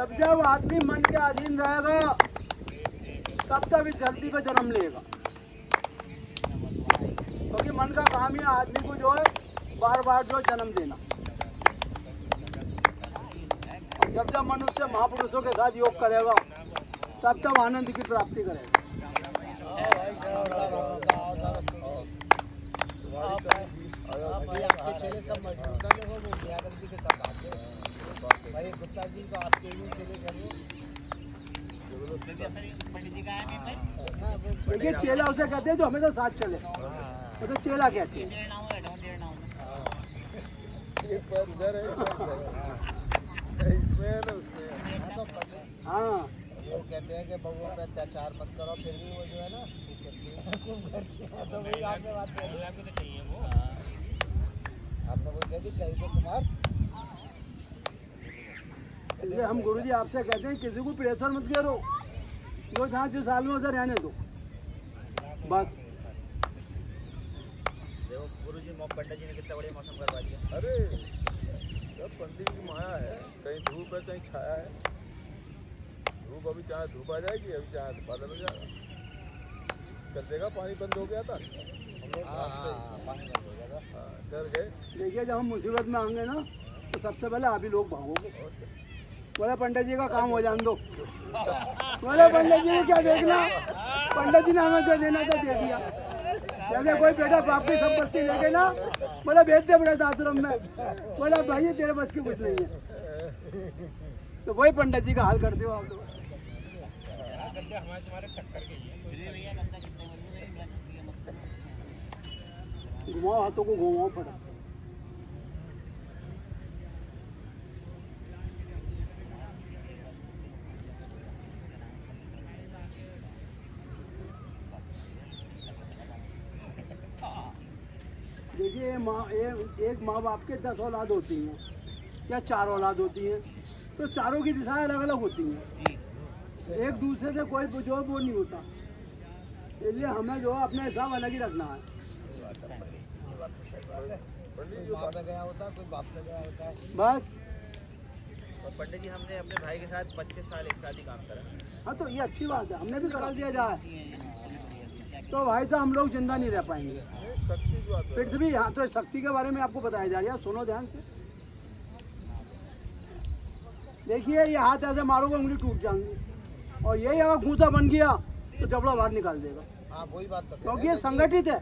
जब जब आदमी मन के अधीन रहेगा तब तक इस धरती पे जन्म लेगा, क्योंकि मन का काम ही आदमी को जो है बार बार जो जन्म देना। और जब जब मनुष्य महापुरुषों के साथ योग करेगा तब तब आनंद की प्राप्ति करेगा। आपके चेले सब मौजूद हैं, देखो वो यादव जी के साथ आते हैं भाई, गुप्ता जी को आपके ही चेले घर में पंडित जी का है भाई। देखिए चेला उसे कहते हैं जो हमेशा साथ चले, तो चेला कहते हैं। हाँ वो कहते हैं कि बहुओं पे अत्याचार मत करो, फिर भी वो जो है ना तो वही आपने बात कही, आपको तो चाहिए वो आपने वो कह दी कैसे कुमार। इसलिए हम गुरुजी आपसे कहते हैं किसी को प्रेशर मत करो, जो जहाँ जिस साल में उसे रहने दो बस। देखो गुरुजी पंडित जी ने कितना बढ़िया मौसम करवा दिया। अरे सब पंडित की माया है, कहीं धूप है कहीं छाया है। धूप अभी चाहे धूप आ जाएगी, अभी चाहे बादल हो जाएगा। कर देगा पानी बंद हो गया था, पानी बंद हो गया था, डर गए। देखिए जब हम मुसीबत में आएंगे ना तो सबसे पहले आप ही लोग भागोगे। बोले पंडित जी का काम हो जान दो, बोले पंडित जी को क्या देखना, पंडित जी ने हमें जो देना था दे दिया। जैसे कोई बेटा बाप की संपत्ति लेके ना बोले भेज दे बड़े आश्रम में, बोला भाई तेरे बस की कुछ नहीं है, तो वही पंडित जी का हाल करते हो आप लोग। घुमाओ हाथों को, घुमाओ पड़ा। देखिए एक माँ बाप के 10 औलाद होती हैं या 4 औलाद होती हैं, तो चारों की दिशाएं अलग अलग होती हैं, एक दूसरे से कोई जो वो नहीं होता। इसलिए हमें जो अपना हिसाब अलग ही रखना है। कोई माँ पे गया होता है, कोई बाप पे गया होता है बस। और पंडित जी हमने अपने भाई के साथ 25 साल एक साथ ही काम करा। हाँ तो ये अच्छी बात है, हमने भी करा दिया जाए तो भाई साहब हम लोग जिंदा नहीं रह पाएंगे। शक्ति की बात है। पृथ्वी, यहाँ तो शक्ति के बारे में आपको बताया जा रहा है, सुनो ध्यान से। देखिए ये हाथ ऐसे मारोगे उंगली टूट जाएंगी, और यही अगर घूसा बन गया तो जबड़ा बाहर निकाल देगा। हाँ वही बात तो क्योंकि ये संगठित है।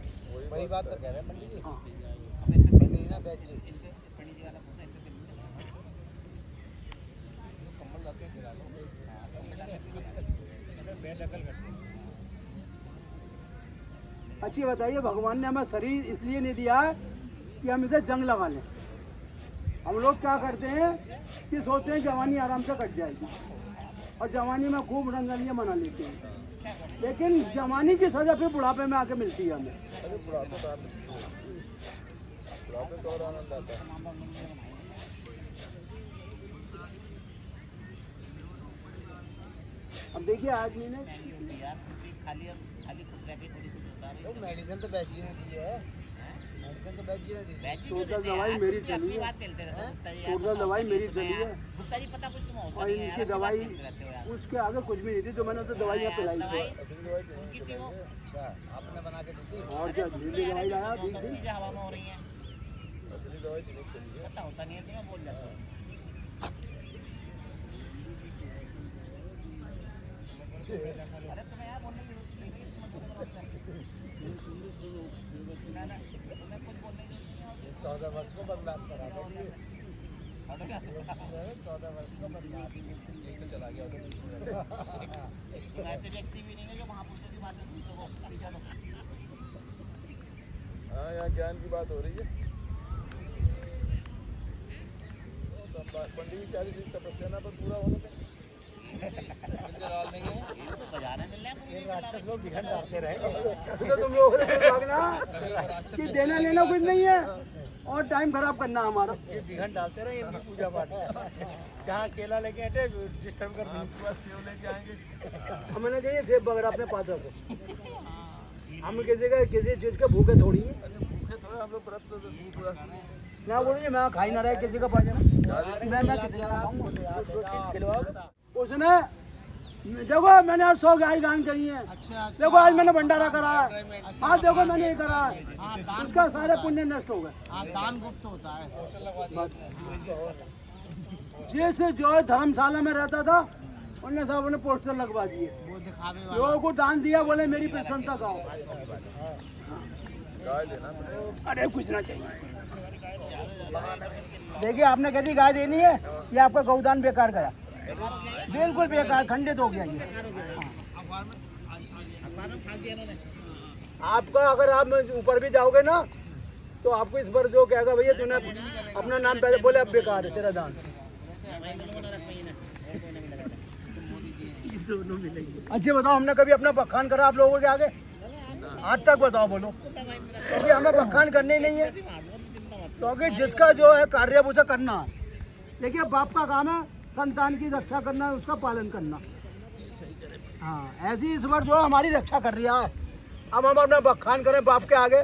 वही बात तो कह रहे हैं पंडित जी। हाँ पंडित जी ना बैठ जी अच्छी बताइए, भगवान ने हमें शरीर इसलिए नहीं दिया है कि हम इसे जंग लगा लें। हम लोग क्या करते हैं कि सोचते हैं जवानी आराम से कट जाएगी और जवानी में खूब रंगलियाँ मना लेते हैं, लेकिन जवानी की सजा फिर बुढ़ापे में आके मिलती है हमें। अरे बुढ़ापे तो और आनंद आता है। अब देखिए आदमी ने तो मेडिसिन तो बैच जी ने दी है, मेडिसिन तो बैच जी ने दी है। टोटल दवाई मेरी चली है, टोटल दवाई मेरी चली है, और इनकी दवाई उसके आगे कुछ भी नहीं थी, जो मैंने उसे दवाइयाँ पिलाई थी। अच्छा आपने बना के दी थी। और क्या झीली दवाई लाया ठीक थी। असली दवाई तो नहीं चली है। ये 14 वर्ष को बर्दाश्त करा दो। 14 वर्ष को बर्दाश्त तो चला गया ऐसे व्यक्ति भी नहीं है जो महापुरुषों की बातें सुनते हो। हाँ यहाँ ज्ञान की बात हो रही है। पंडित जी 40 दिन तपस्या ना पर पूरा होने दें। लोग बिघड़ जाते रहेंगे तो तुम लोग भागना कि देना लेना कुछ नहीं है और टाइम खराब करना हमारा। बिघड़ डालते रहे इनकी पूजा पाठ। जहाँ केला लेके आते डिस्टर्ब कर देंगे। सेव लेके आएंगे। हमें चाहिए सेब वगैरह अपने पास रखो, हम किसी चीज के भूखे थोड़ी हैं। भूखे थोड़े हम लोग व्रत तो पूरा मैं बोलूँ मैं खा ही ना रहे किसी का पाजा मैं किसी का खाऊंगा। उसने देखो मैंने आज 100 गाय दान करी है। अच्छा देखो आज मैंने भंडारा कराया, आज देखो मैंने ये करा है, हाँ दान उसका सारे पुण्य नष्ट हो गए। हाँ दान गुप्त होता है। जैसे जो है धर्मशाला में रहता था उनने सब ने पोस्टर लगवा दिए, वो दिखावे वाला। लोगों को दान दिया, बोले मेरी प्रशंसा गाओ। गाय देना पड़ेगा। अरे कुछ ना चाहिए। देखिए आपने कभी गाय देनी है, ये आपका गौदान बेकार गया, बिल्कुल बेकार, खंडित हो गया ये। आपका अगर आप ऊपर भी जाओगे ना तो आपको इस बार जो कहेगा भैया तूने अपना नाम पहले बोले अब बेकार है तेरा दान। अच्छा बताओ हमने कभी अपना बखान करा आप लोगों के आगे? आज तक बताओ बोलो, क्योंकि हमें बखान करने ही नहीं है, क्योंकि जिसका जो है कार्य उसे करना है। देखिए बाप का काम है संतान की रक्षा करना, उसका पालन करना। हाँ ऐसी इस बार जो है हमारी रक्षा कर रहा है। अब हम अपना बखान करें बाप के आगे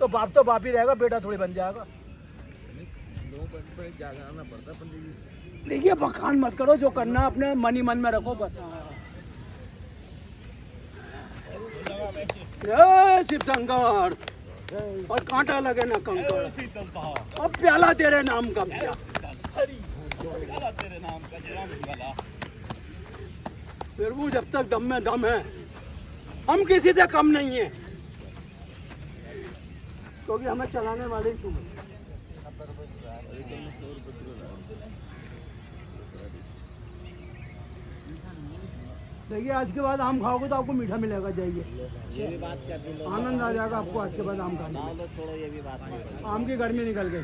तो बाप ही रहेगा, बेटा थोड़ी बन जाएगा। जागराना पड़ता पंडित जी। देखिए बखान मत करो, जो करना अपने मन ही मन में रखो बस। शिव शंकर और कांटा लगे ना कंकर, अब प्याला तेरे नाम का पिया। फिर वो जब तक दम में दम है हम किसी से कम नहीं है, क्योंकि हमें चलाने वाले ही तुम। देखिए आज के बाद आम खाओगे तो आपको मीठा मिलेगा, जाइए ये भी बात कर दी लो, आनंद आ जाएगा आपको आज के बाद आम खाने लो छोड़ो ये भी बात नहीं में। आम की गर्मी निकल गई।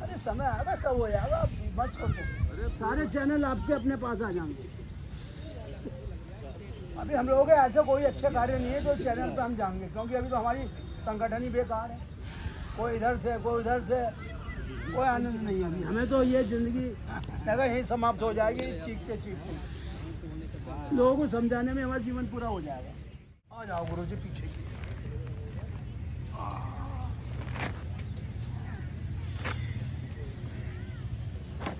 अरे समय आएगा सब हो जाएगा, मत छोड़ो, सारे चैनल आपके अपने पास आ जाएंगे। अभी हम लोगों के ऐसे कोई अच्छे कार्य नहीं है तो चैनल पे हम जाएंगे, क्योंकि अभी तो हमारी संगठन ही बेकार है, कोई इधर से कोई उधर से, कोई आनंद नहीं है। हमें तो ये जिंदगी अगर यही समाप्त हो जाएगी चीखते चीखते, लोगों को समझाने में हमारा जीवन पूरा हो जाएगा। आ जाओ गुरु जी पीछे की।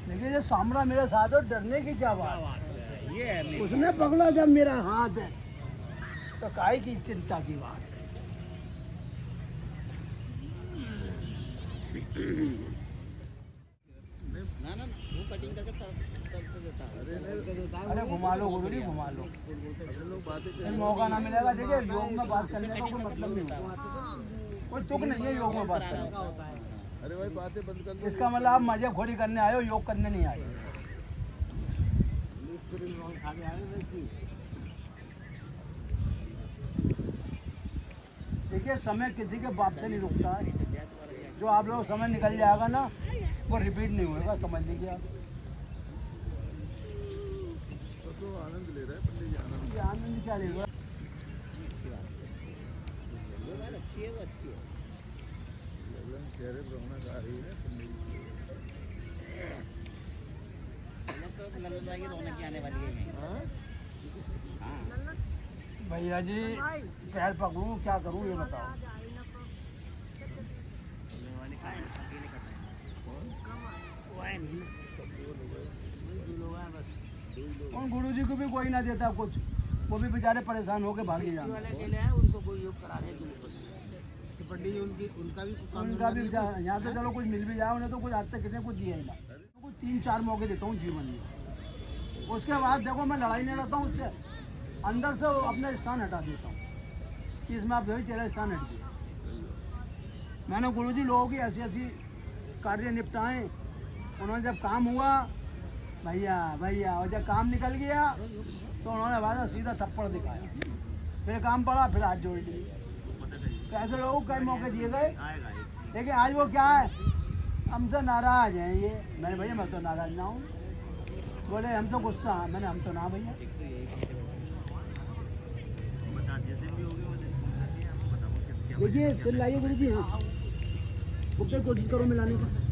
देखिए ये सामरा मेरे साथ और डरने की क्या बात है, ये है उसने पकड़ा जब मेरा हाथ है तो काहे की चिंता की बात है। ना ना वो कटिंग करके तब देता है। अरे घुमा लो गुरु जी घुमा लो, फिर मौका ना मिलेगा। देखिए योग में बात करने का कोई मतलब नहीं होता, कोई तुक नहीं है योग में बात करने का। अरे भाई बातें बंद कर दो। इसका मतलब आप मजे खोरी करने आए हो, योग करने नहीं आए। देखिए समय किसी के बाप से नहीं रुकता है, जो आप लोग समय निकल जाएगा ना वो रिपीट नहीं होगा, समझ लीजिए आप। तो आनंद ले रहे हैं पंडित जी, आनंद। ये आनंद क्या लेगा? वो बात अच्छी है, वो अच्छी है। चेहरे पर रौनक आ रही है पंडित जी। तो ललन भाई की रौनक की आने वाली है। हाँ? हाँ भैया जी पैर पकड़ूं क्या करूं ये बताओ। उन गुरु जी को भी कोई ना देता कुछ, वो भी बेचारे परेशान होके भागे जाते। उनको कोई योग कराने के लिए पंडित जी उनका भी उनका भी यहाँ तो चलो कुछ मिल भी जाए, उन्हें तो कुछ आज तक किसी कुछ दिया ही ना। तो कुछ 3-4 मौके देता हूँ जीवन में, उसके बाद देखो मैं लड़ाई नहीं लड़ता हूँ उससे, अंदर से अपना स्थान हटा देता हूँ कि इसमें आप भाई तेरा स्थान हट गया। मैंने गुरुजी लोगों की ऐसी ऐसी कार्य निपटाए, उन्होंने जब काम हुआ भैया भैया, और जब काम निकल गया तो उन्होंने बाद सीधा थप्पड़ दिखाया, फिर काम पड़ा, फिर हाथ जोड़ लिए। तो ऐसे लोगों को कई मौके दिए गए, लेकिन आज वो क्या है हमसे नाराज हैं ये। मैंने भैया मैं तो नाराज ना हूँ, बोले हमसे गुस्सा है, मैंने हम तो ना भैया। देखिए सिर लाइए गुरु जी, हाँ कोशिश करो मिलाने की।